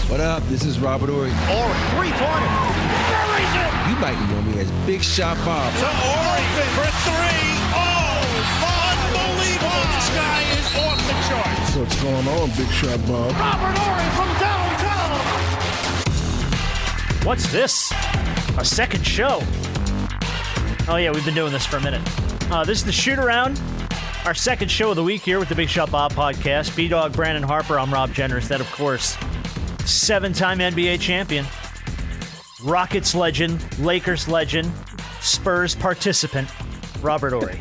What up? This is Robert Ory. Or three-pointer. Buries it. You might know me as Big Shot Bob. To Ory for three. Oh, unbelievable. This guy is off the charts. What's going on, Big Shot Bob? Robert Ory from downtown. What's this? A second show. Oh, yeah, we've been doing this for a minute. This is the Shoot Around, our second show of the week here with the Big Shot Bob podcast. B-Dog, Brandon Harper, I'm Rob Jenners. That, of course, seven-time NBA champion, Rockets legend, Lakers legend, Spurs participant, Robert Ory.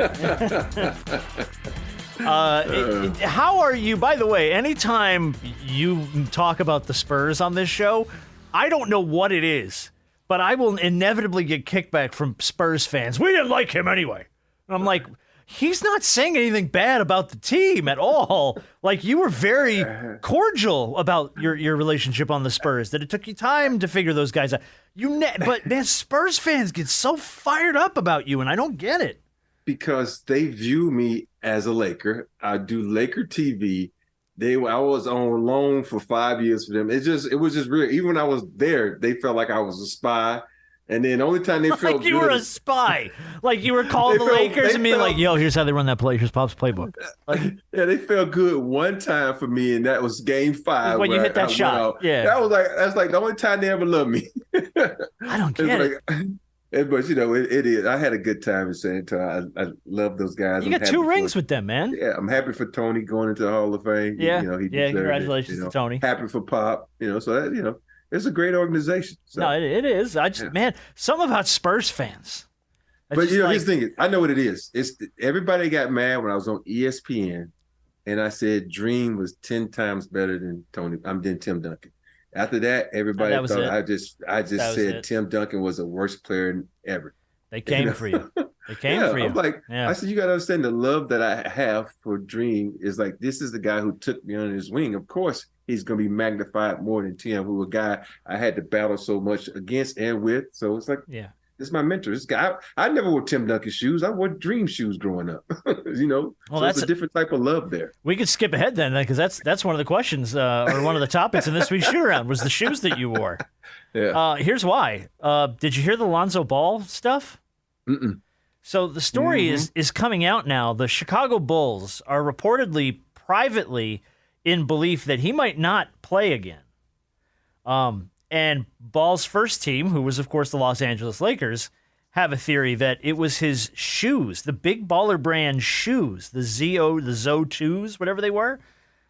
How are you? By the way, anytime you talk about the Spurs on this show, I don't know what it is, but I will inevitably get kickback from Spurs fans. We didn't like him anyway. And I'm like, he's not saying anything bad about the team at all. Like, you were very cordial about your relationship on the Spurs, that it took you time to figure those guys out. But, man, Spurs fans get so fired up about you, and I don't get it. Because they view me as a Laker. I do Laker TV. I was on loan for 5 years for them. It was just real. Even when I was there, they felt like I was a spy. And then the only time they felt like you were a spy. Like you were calling the Lakers and being like, yo, here's how they run that play. Here's Pop's playbook. Like, yeah, they felt good one time for me, and that was game 5. When you hit that shot. Yeah. That's like the only time they ever loved me. I don't get it. But, you know, it is. I had a good time in San Antonio. I love those guys. You got 2 rings with them, man. Yeah, I'm happy for Tony going into the Hall of Fame. Yeah, you know, congratulations to Tony. Happy for Pop. You know, so that, you know, it's a great organization. So. No, it is. Man, something about Spurs fans. But, you know, here's the thing. I know what it is. It's everybody got mad when I was on ESPN, and I said Dream was 10 times better than Tim Duncan. After that, everybody thought I just said Tim Duncan was the worst player ever. They came for you. They came for you. I'm like, I said, you got to understand the love that I have for Dream is like, this is the guy who took me under his wing. Of course, he's going to be magnified more than Tim, who a guy I had to battle so much against and with. So it's like, this is my mentor. This guy, I never wore Tim Duncan shoes. I wore Dream shoes growing up. You know, well, so that's a different type of love there. We could skip ahead then, because that's one of the questions or one of the topics in this week's shoot around was the shoes that you wore. Yeah. Here's why. Did you hear the Lonzo Ball stuff? Mm-mm. So the story is coming out now. The Chicago Bulls are reportedly privately in belief that he might not play again. And Ball's first team, who was, of course, the Los Angeles Lakers, have a theory that it was his shoes, the Big Baller brand shoes, the Zo2s, whatever they were,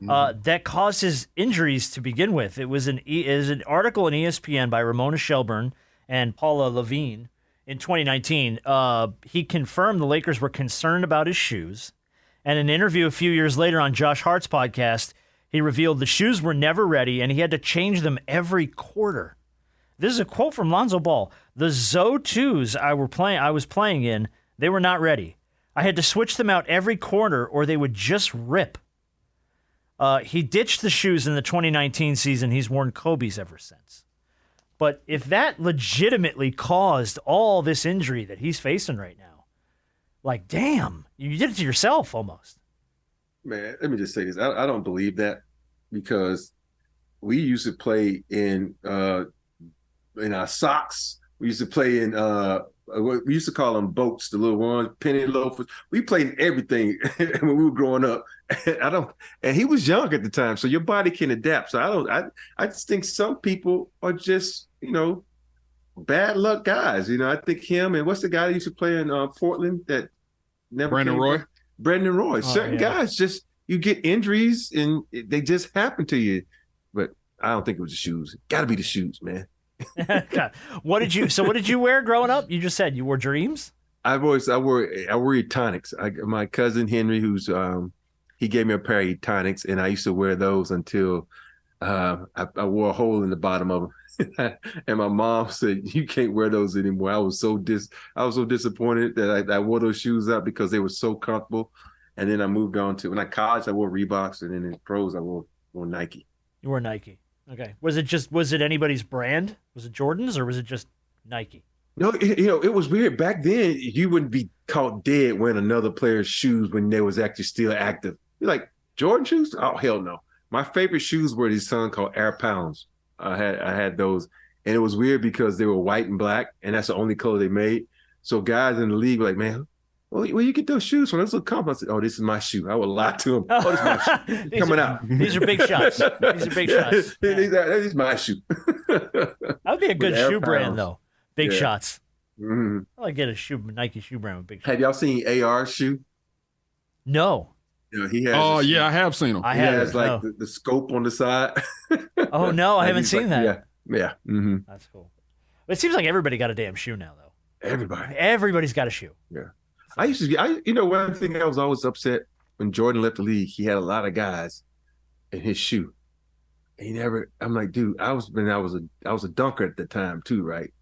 that caused his injuries to begin with. It was an article in ESPN by Ramona Shelburne and Paula Levine in 2019. He confirmed the Lakers were concerned about his shoes. And in an interview a few years later on Josh Hart's podcast, he revealed the shoes were never ready, and he had to change them every quarter. This is a quote from Lonzo Ball. The Zo2s I was playing in, they were not ready. I had to switch them out every quarter, or they would just rip. He ditched the shoes in the 2019 season. He's worn Kobe's ever since. But if that legitimately caused all this injury that he's facing right now, like, damn, you did it to yourself almost. Man, let me just say this. I don't believe that, because we used to play in our socks. We used to play in we used to call them boats, the little ones, penny loafers. We played in everything when we were growing up. And he was young at the time, so your body can adapt. So I just think some people are just, you know, bad luck guys. You know, I think him and what's the guy that used to play in Portland that never Brandon Roy. Brendan Roy. Certain guys just, you get injuries and they just happen to you. But I don't think it was the shoes. Got to be the shoes, man. What did you wear growing up? You just said you wore Dreams? I wore Etonics. My cousin Henry, who's he gave me a pair of Etonics, and I used to wear those until I wore a hole in the bottom of them. And my mom said, "You can't wear those anymore." I was so disappointed that I wore those shoes out because they were so comfortable. And then I moved on to, when I college, I wore Reeboks, and then in pros, I wore Nike. You wore Nike. Okay. Was it anybody's brand? Was it Jordan's, or was it just Nike? No, it was weird. Back then, you wouldn't be caught dead wearing another player's shoes when they was actually still active. You're like, Jordan shoes? Oh, hell no. My favorite shoes were these called Air Pounds. I had those, and it was weird because they were white and black, and that's the only color they made. So guys in the league were like, man, where you get those shoes from? Those look comfortable. I said, oh, this is my shoe. I would lie to him. Oh, this is my shoe. Coming out. These are big shots. These are big shots. Yeah. This is my shoe. That would be a good shoe brand, though. Big shots. Mm-hmm. I like get a Nike shoe brand with big shots. Have y'all seen AR's shoe? No. You know, he has. Oh yeah, I have seen him. He has like the scope on the side. Oh no, I haven't seen that. Yeah. Mm-hmm. That's cool. But it seems like everybody got a damn shoe now, though. Everybody's got a shoe. Yeah. One thing I was always upset when Jordan left the league, he had a lot of guys in his shoe. I'm like, dude, I was a dunker at the time too, right?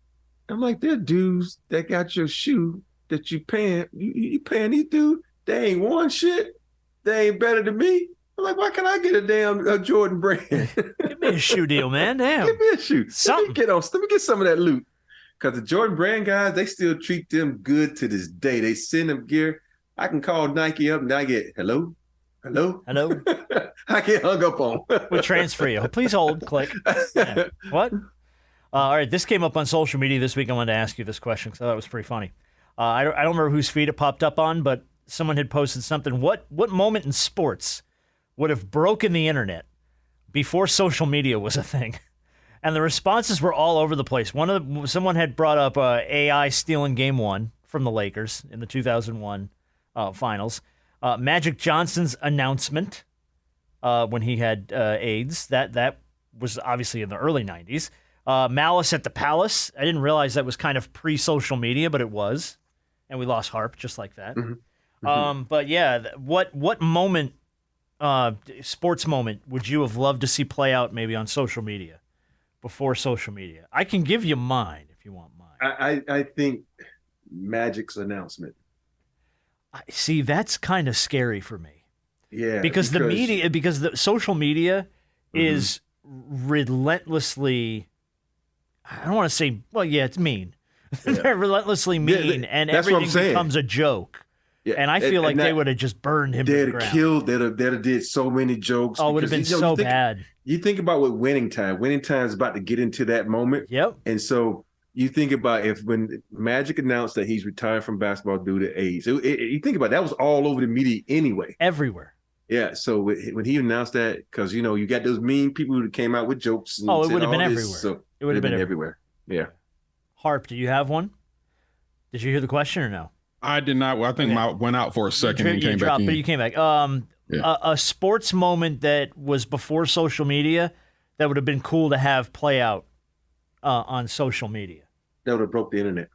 I'm like, there are dudes that got your shoe that you paying these dudes, they ain't won shit. They ain't better than me. I'm like, why can't I get a damn Jordan brand? Give me a shoe deal, man. Damn. Give me a shoe. Something. Let me get some of that loot. Because the Jordan brand guys, they still treat them good to this day. They send them gear. I can call Nike up and I get, hello? I get hung up on. We'll transfer you. Please hold. Click. Yeah. What? All right, this came up on social media this week. I wanted to ask you this question because I thought it was pretty funny. I don't remember whose feed it popped up on, but someone had posted something. What moment in sports would have broken the internet before social media was a thing? And the responses were all over the place. Someone had brought up AI stealing Game 1 from the Lakers in the 2001 finals. Magic Johnson's announcement when he had AIDS. That was obviously in the early 90s. Malice at the Palace. I didn't realize that was kind of pre-social media, but it was. And we lost Harp just like that. Mm-hmm. Mm-hmm. But yeah, what moment, sports moment, would you have loved to see play out maybe on social media before social media? I can give you mine if you want mine. I think Magic's announcement. See, that's kind of scary for me. Yeah. Because the social media is relentlessly, I don't want to say, well, yeah, it's mean. Yeah. They're relentlessly mean, and everything becomes a joke. Yeah. And I feel like they would have just burned him to the ground. They'd have did so many jokes. Oh, it would have been so bad. You think about what Winning Time is about to get into that moment. Yep. And so you think about when Magic announced that he's retiring from basketball due to AIDS. You think about it, that was all over the media anyway. Everywhere. Yeah. So when he announced that, because, you got those mean people who came out with jokes. And it would have been everywhere. So it would have been everywhere. Yeah. Harp, do you have one? Did you hear the question or no? I did not. Well, I think I went out for a second and came back in. But you came back. A sports moment that was before social media that would have been cool to have play out on social media. That would have broke the internet.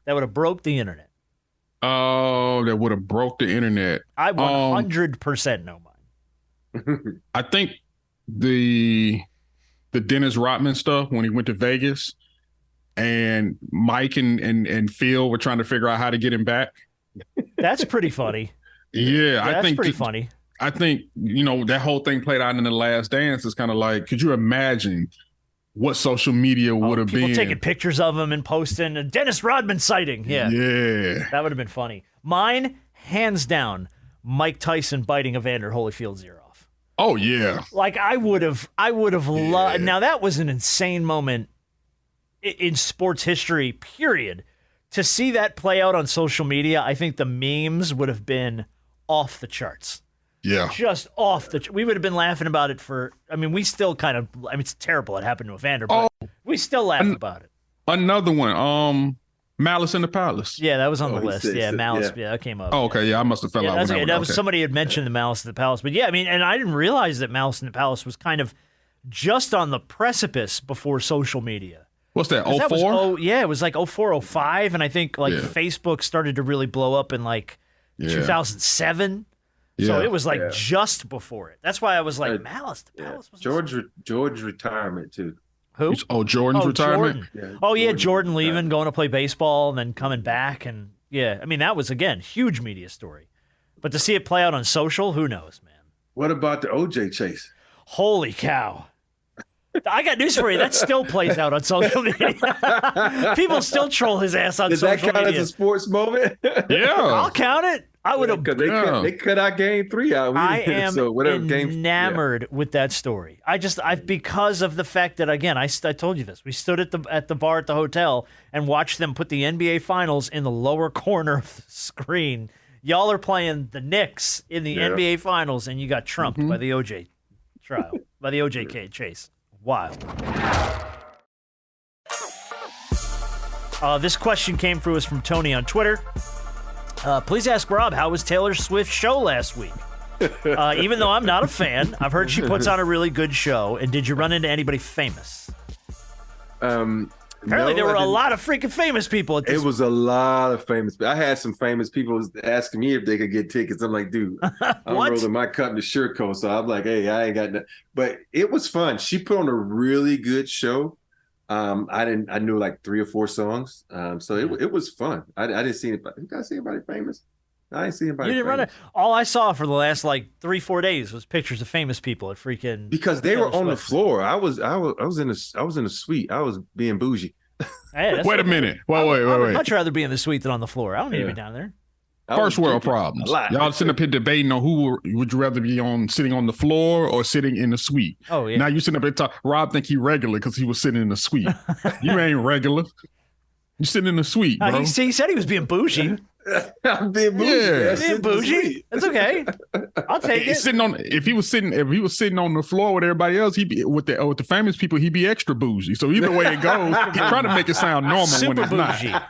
Oh, that would have broke the internet. I 100% know mine. I think the Dennis Rodman stuff when he went to Vegas and Mike and Phil were trying to figure out how to get him back. That's pretty funny. Yeah, I think pretty funny. I think, that whole thing played out in The Last Dance is kind of like, could you imagine what social media would have been? People taking pictures of him and posting a Dennis Rodman sighting. Yeah. Yeah. That would have been funny. Mine, hands down, Mike Tyson biting Evander Holyfield's ear off. Oh, yeah. Like, I would have loved. Now, that was an insane moment in sports history, period. To see that play out on social media, I think the memes would have been off the charts. Yeah. Just off the we would have been laughing about it we still it's terrible it happened to Evander, but we still laugh about it. Another one, Malice in the Palace. Yeah, that was on the list. Yeah, Malice, that came up. Oh, okay, yeah, I must have fell out. That was somebody had mentioned the Malice in the Palace. But yeah, and I didn't realize that Malice in the Palace was kind of just on the precipice before social media. What's that, 04? It was like 04, 05, and I think Facebook started to really blow up in 2007. Yeah. So it was just before it. That's why I was like, Malice the Palace. George's retirement too. Who? Jordan's retirement? Jordan. Jordan leaving, going to play baseball, and then coming back. And that was, again, huge media story. But to see it play out on social, who knows, man? What about the OJ chase? Holy cow. I got news for you. That still plays out on social media. People still troll his ass on social media. Does that count as a sports moment? Yeah. I'll count it. I would have. Because they cut our game 3 out. I am so whatever enamored with that story. Because of the fact that, again, I told you this. We stood at the bar at the hotel and watched them put the NBA Finals in the lower corner of the screen. Y'all are playing the Knicks in the NBA Finals, and you got trumped by the OJ trial, by the OJ chase. Wild. This question came through us from Tony on Twitter. Please ask Rob, how was Taylor Swift's show last week? Even though I'm not a fan, I've heard she puts on a really good show. And did you run into anybody famous? Apparently, there were a lot of freaking famous people at this. It was a lot of famous. I had some famous people asking me if they could get tickets. I'm like, dude, I'm rolling my cup to Sherco. So I'm like, hey, I ain't got nothing. But it was fun. She put on a really good show. I knew like 3 or 4 songs. So it was fun. I didn't see anybody. Did I see anybody famous? I didn't see anybody. You didn't run it. All I saw for the last like 3-4 days was pictures of famous people at freaking. Because they were on the floor. I was in a suite. I was being bougie. Hey, wait a minute. Wait. I'd much rather be in the suite than on the floor. I don't need to be down there. First world problems. Y'all sitting up here debating on who would you rather be on, sitting on the floor or sitting in the suite. Oh yeah. Now you sitting up here talking. Rob think he regular because he was sitting in the suite. You ain't regular. You sitting in the suite, bro. He said he was being bougie. I'm being bougie. Yeah. Being bougie. That's okay. I'll take it. If he was sitting on the floor with everybody else, he'd be with the famous people. He'd be extra bougie. So either way it goes, he's trying to make it sound normal when Super it's bougie. not.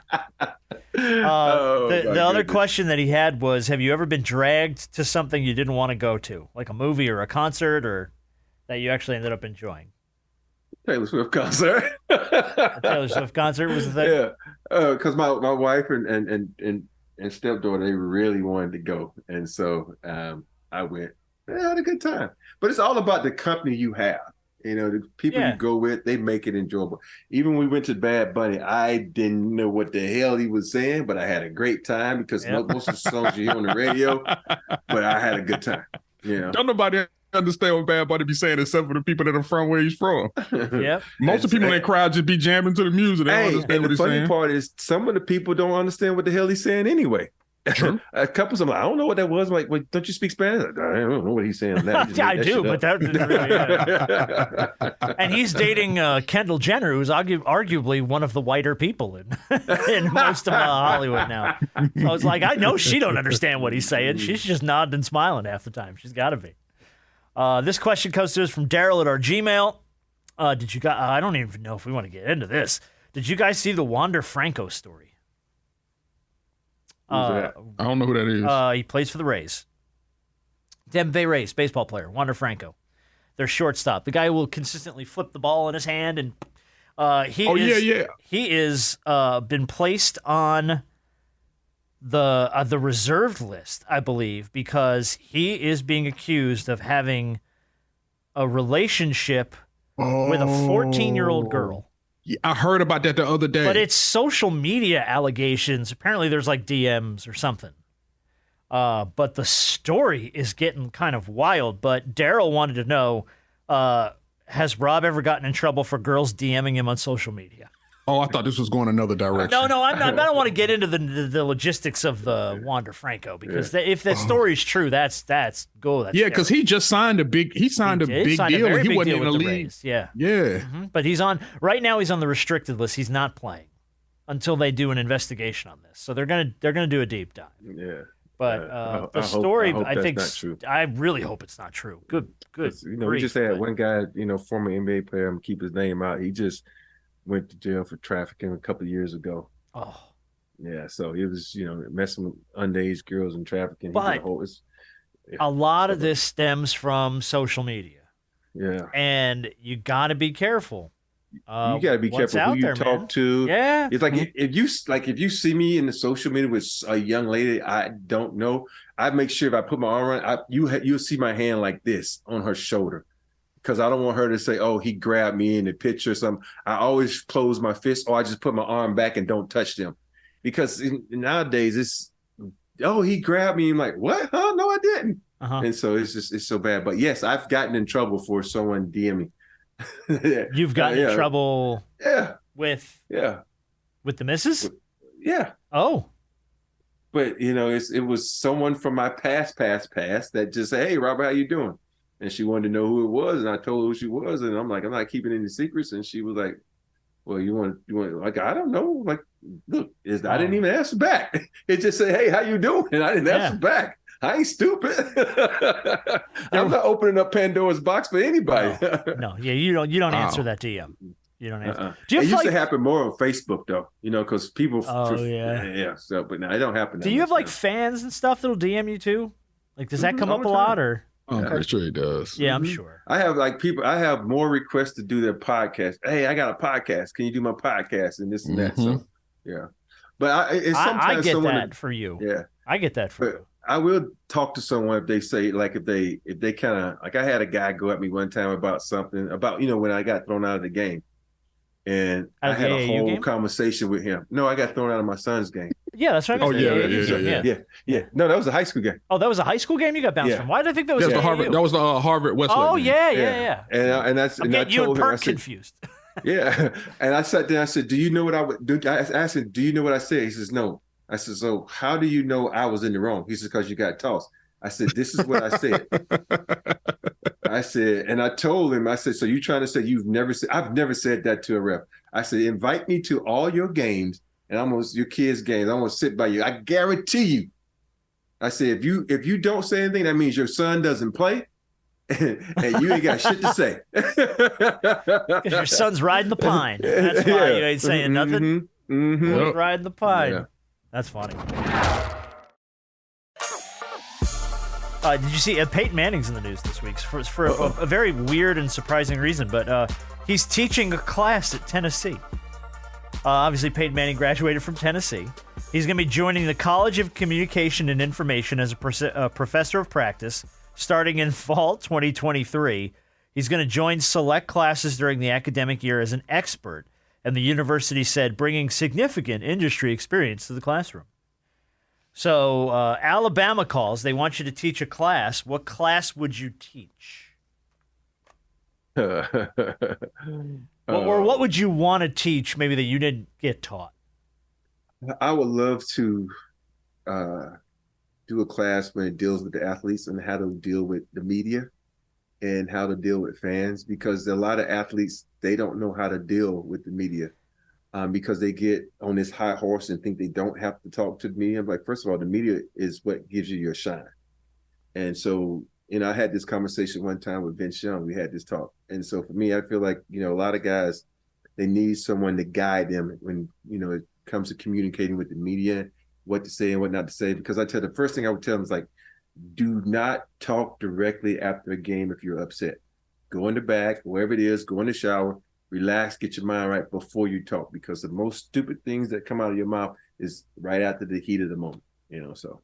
The other question that he had was, have you ever been dragged to something you didn't want to go to, like a movie or a concert, or that you actually ended up enjoying? Taylor Swift concert. A Taylor Swift concert was the thing. Yeah, because my wife and stepdaughter, they really wanted to go, and so I went. I had a good time, but it's all about the company you have. You know, the people you go with, they make it enjoyable. Even when we went to Bad Bunny, I didn't know what the hell he was saying, but I had a great time because most of the songs you hear on the radio, but I had a good time. You know? Don't nobody understand what Bad Bunny be saying except for the people that are from where he's from. Yep. Most of the people in that crowd just be jamming to the music. They don't understand what he's saying. The funny part is some of the people don't understand what the hell he's saying anyway. True. A couple of them, I don't know what that was. I'm like, wait, don't you speak Spanish? I don't know what he's saying. Yeah, I do, but that really. And he's dating Kendall Jenner, who's arguably one of the whiter people in most of Hollywood now. So it's like, I know she don't understand what he's saying. She's just nodding and smiling half the time. She's got to be. This question comes to us from Daryl at our Gmail. Did you guys? I don't even know if we want to get into this. Did you guys see the Wander Franco story? I don't know who that is. He plays for the Rays. Tampa Bay Rays, baseball player, Wander Franco. Their shortstop. The guy who will consistently flip the ball in his hand. And he is been placed on the reserved list, I believe, because he is being accused of having a relationship with a 14-year-old girl. Yeah, I heard about that the other day. But it's social media allegations. Apparently there's like DMs or something. But the story is getting kind of wild. But Daryl wanted to know, has Rob ever gotten in trouble for girls DMing him on social media? Oh, I thought this was going another direction. No, I'm not. I don't want to get into the logistics of the Wander Franco because if that story is true, that's go. That's because he just signed a big. He signed a big deal. He wasn't in the league. Rays. Yeah. Mm-hmm. But he's on right now. He's on the restricted list. He's not playing until they do an investigation on this. So they're gonna do a deep dive. Yeah. But the story, I think, I really hope it's not true. Good. We just had one guy, former NBA player. I'm gonna keep his name out. He just went to jail for trafficking a couple of years ago. Oh, yeah. So he was, messing with underage girls and trafficking. But a lot of this stems from social media. Yeah. And you got to be careful. You got to be careful who you talk to. Yeah. It's like if you see me in the social media with a young lady I don't know, I make sure if I put my arm around, you'll see my hand like this on her shoulder. Because I don't want her to say, oh, he grabbed me in the picture or something. I always close my fist or I just put my arm back and don't touch them. Because nowadays it's, oh, he grabbed me. I'm like, what? Huh? No, I didn't. And so it's so bad. But yes, I've gotten in trouble for someone DMing. You've gotten in trouble with the missus? Oh. but it was someone from my past that just said, "Hey, Robert, how you doing?" And she wanted to know who it was, and I told her who she was, and I'm like, I'm not keeping any secrets. And she was like, "Well, you want like, I don't know, like, look, I didn't even answer back. It just said, 'Hey, how you doing?' And I didn't answer back. I ain't stupid. I'm not opening up Pandora's box for anybody." No, yeah, you don't answer that DM. You don't answer. Do you it have used to happen more on Facebook though, because people. Oh yeah. Yeah. So, but now it don't happen. Do you have like fans and stuff that'll DM you too? Like, does that come up a lot or? I'm pretty sure it does. Yeah, I'm sure. I have people. I have more requests to do their podcast. Hey, I got a podcast. Can you do my podcast and this and that? So, yeah. But it's sometimes I get someone that for you. Yeah, I get that for you. I will talk to someone if they say, like, if they kind of, like, I had a guy go at me one time about something about when I got thrown out of the game, and I had a whole conversation with him. No, I got thrown out of my son's game. Yeah, that's right. Oh yeah. No, that was a high school game. Oh, that was a high school game you got bounced from. Why did I think that was the Harvard? That was the Harvard Westlake. Oh game. yeah. And that's I'm getting you and Perk confused. Yeah, and I sat down. I said, "Do you know what I would do?" I asked him, "Do you know what I said?" He says, "No." I said, "So how do you know I was in the wrong?" He says, "Because you got tossed." I said, "This is what I said." I said, and I told him, I said, "So you trying to say you've never said?" I've never said that to a ref. I said, "Invite me to all your games and your kids' games. I'm gonna sit by you. I guarantee you." I said, if you don't say anything, that means your son doesn't play. And you ain't got shit to say. Because your son's riding the pine. That's why you ain't saying nothing. He's riding the pine. Yeah. That's funny. Did you see Peyton Manning's in the news this week for a very weird and surprising reason? But he's teaching a class at Tennessee. Obviously, Peyton Manning graduated from Tennessee. He's going to be joining the College of Communication and Information as a professor of practice starting in fall 2023. He's going to join select classes during the academic year as an expert, and the university said bringing significant industry experience to the classroom. So Alabama calls. They want you to teach a class. What class would you teach? Or what would you want to teach maybe that you didn't get taught? I would love to do a class where it deals with the athletes and how to deal with the media and how to deal with fans, because a lot of athletes, they don't know how to deal with the media because they get on this high horse and think they don't have to talk to the media. I'm like, first of all, the media is what gives you your shine. And so, I had this conversation one time with Vince Young. We had this talk. And so for me, I feel like, a lot of guys, they need someone to guide them when, it comes to communicating with the media, what to say and what not to say. Because the first thing I would tell them is like, do not talk directly after a game if you're upset. Go in the back, wherever it is, go in the shower, relax, get your mind right before you talk, because the most stupid things that come out of your mouth is right after the heat of the moment, so.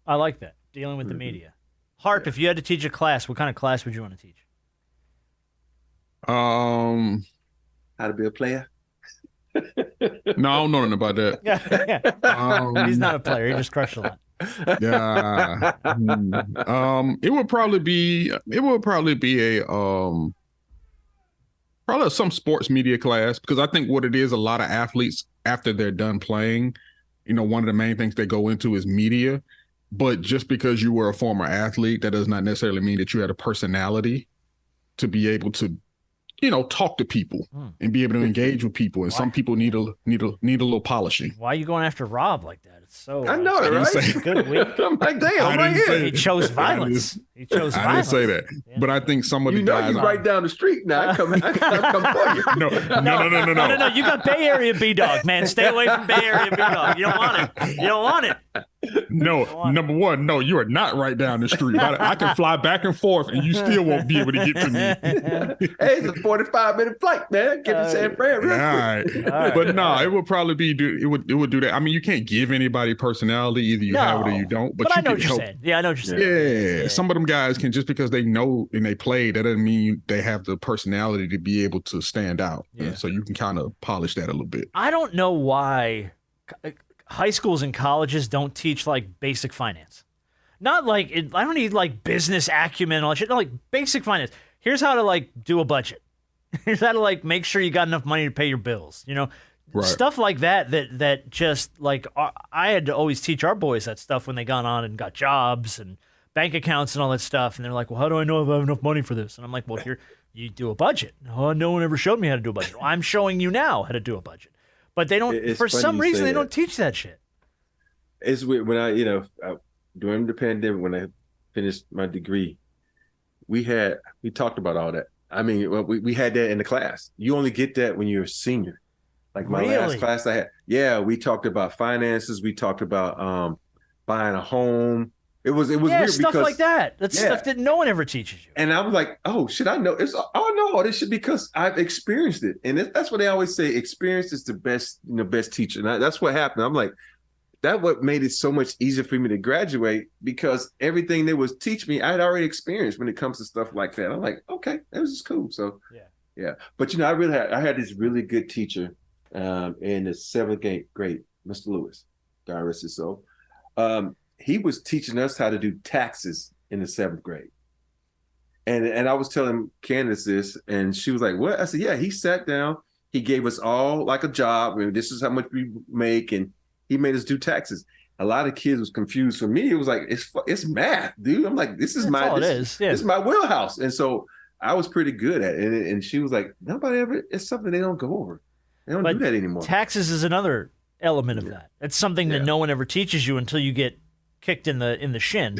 I like that, dealing with the media. Harp, if you had to teach a class, what kind of class would you want to teach? How to be a player. No, I don't know nothing about that. He's not a player. He just crushed a lot. Yeah. It would probably be probably some sports media class, because I think what it is, a lot of athletes, after they're done playing, one of the main things they go into is media. But just because you were a former athlete, that does not necessarily mean that you had a personality to be able to, talk to people and be able to engage with people. And some people need a little polishing. Why are you going after Rob like that? It's so. I know it, right? Good week. I'm like, damn, I'm right here. He chose violence. I didn't say that, but I think some of the guys. You right down the street now. I come for you. No. You got Bay Area B-Dog, man. Stay away from Bay Area B-Dog. You don't want it. No, number one, no, you are not right down the street. I can fly back and forth, and you still won't be able to get to me. Hey, it's a 45-minute flight, man. Get to San Fran real quick. All right. But no, it would probably be it would do that. I mean, you can't give anybody personality. Either you have it or you don't. But I know what you're saying. Yeah, I know what you're saying. Yeah, some of them guys can, just because they know and they play, that doesn't mean they have the personality to be able to stand out. Yeah. So you can kind of polish that a little bit. I don't know why high schools and colleges don't teach like basic finance. Not like I don't need like business acumen and all that shit. No, like basic finance. Here's how to like do a budget. Here's how to like make sure you got enough money to pay your bills. Right. stuff like that just like I had to always teach our boys that stuff when they got on and got jobs and bank accounts and all that stuff. And they're like, well, how do I know if I have enough money for this? And I'm like, well, here, you do a budget. Oh, no one ever showed me how to do a budget. Well, I'm showing you now how to do a budget. But they don't, It's for funny some you reason, say they that. don't teach that shit. It's weird when during the pandemic, when I finished my degree, we talked about all that. I mean, we had that in the class. You only get that when you're a senior. Like my Really? last class I had, we talked about finances. We talked about buying a home. It was Yeah, weird stuff because like that. That's Yeah. stuff that no one ever teaches you. And I was like, oh shit, I know. I know all this shit because I've experienced it. And that's what they always say. Experience is the best teacher. And that's what happened. I'm like, that what made it so much easier for me to graduate because everything they was teach me, I had already experienced when it comes to stuff like that. I'm like, okay, that was just cool. So yeah. But I had this really good teacher in the 7th grade, Mr. Lewis, God rest his soul. He was teaching us how to do taxes in the 7th grade. And I was telling Candace this, and she was like, what? I said, yeah, he sat down. He gave us all like a job. I mean, this is how much we make. And he made us do taxes. A lot of kids was confused. For me, it was like, it's math, dude. I'm like, this is this is my wheelhouse. And so I was pretty good at it. And she was like, nobody ever, it's something they don't go over. They don't do that anymore. Taxes is another element of that. It's something that no one ever teaches you until you get kicked in the shin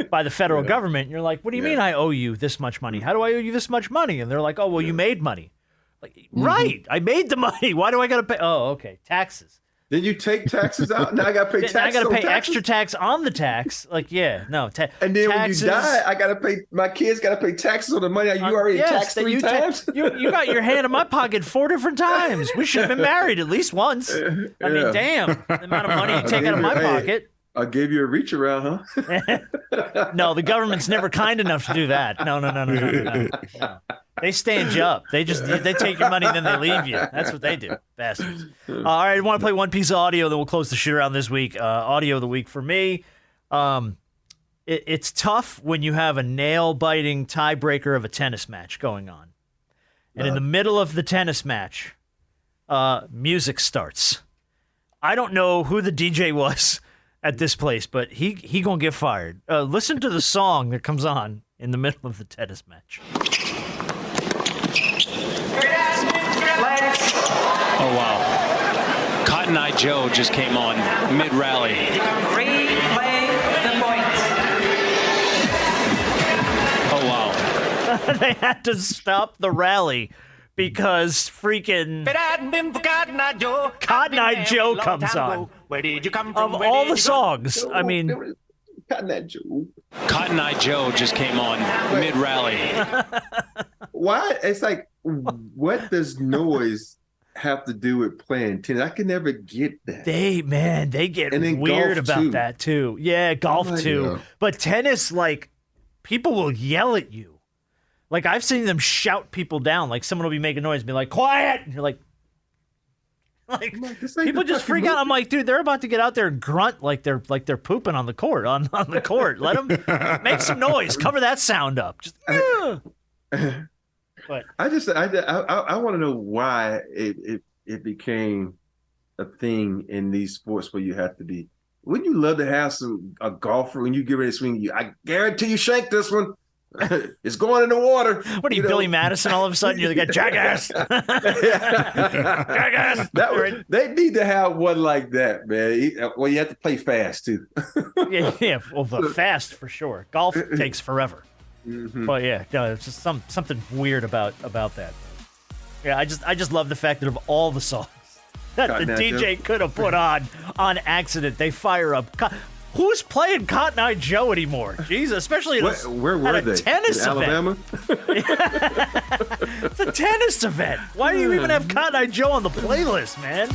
by the federal government. And you're like, what do you mean I owe you this much money? How do I owe you this much money? And they're like, oh, well, you made money. Like, right, I made the money. Why do I got to pay? Oh, okay, taxes. Then you take taxes out. Now I got to pay taxes. I got to pay taxes? extra tax on the tax. Like, And then taxes, when you die, I got to pay. My kids got to pay taxes on the money you already taxed 3 times. You got your hand in my pocket 4 different times. We should have been married at least once. I mean, damn, the amount of money you take out of my pocket. I gave you a reach around, huh? No, the government's never kind enough to do that. No. They stand you up. They take your money, then they leave you. That's what they do, bastards. All right, I want to play one piece of audio, then we'll close the shit around this week. Audio of the week for me. It's tough when you have a nail-biting tiebreaker of a tennis match going on. And in the middle of the tennis match, music starts. I don't know who the DJ was at this place, but he gonna get fired. Listen to the song that comes on in the middle of the tennis match. Oh, wow. Cotton Eye Joe just came on mid-rally. Oh, wow. They had to stop the rally because freaking Cotton Eye Joe comes on. Where did you come from? Of all the songs, I mean, Cotton Eye Joe just came on mid-rally. Why? It's like, what does noise have to do with playing tennis? I can never get that. they get And then weird golf, about too. that too. Yeah, golf my too. God. But tennis, like, people will yell at you. Like, I've seen them shout people down. Like, someone will be making noise and be like, quiet! And you're like, This ain't people the just fucking freak out. movie. I'm like, dude, they're about to get out there and grunt like they're pooping on the court. On the court. Let them make some noise. Cover that sound up. Just, But I want to know why it became a thing in these sports where you have to be. Wouldn't you love to have a golfer when you get ready to swing? I guarantee you shank this one. It's going in the water. what are you, Billy Madison? All of a sudden, you're the guy, jackass. Jackass. They need to have one like that, man. Well, you have to play fast too. yeah. Well, the fast for sure. Golf takes forever. Mm-hmm. But yeah, no, it's just something weird about that. Yeah, I just love the fact that of all the songs that the Cotton Eye DJ could have put on accident, they fire up. Who's playing Cotton Eye Joe anymore? Jesus, especially at Where were at a they? tennis in event. Alabama? It's a tennis event. Why do you even have Cotton Eye Joe on the playlist, man?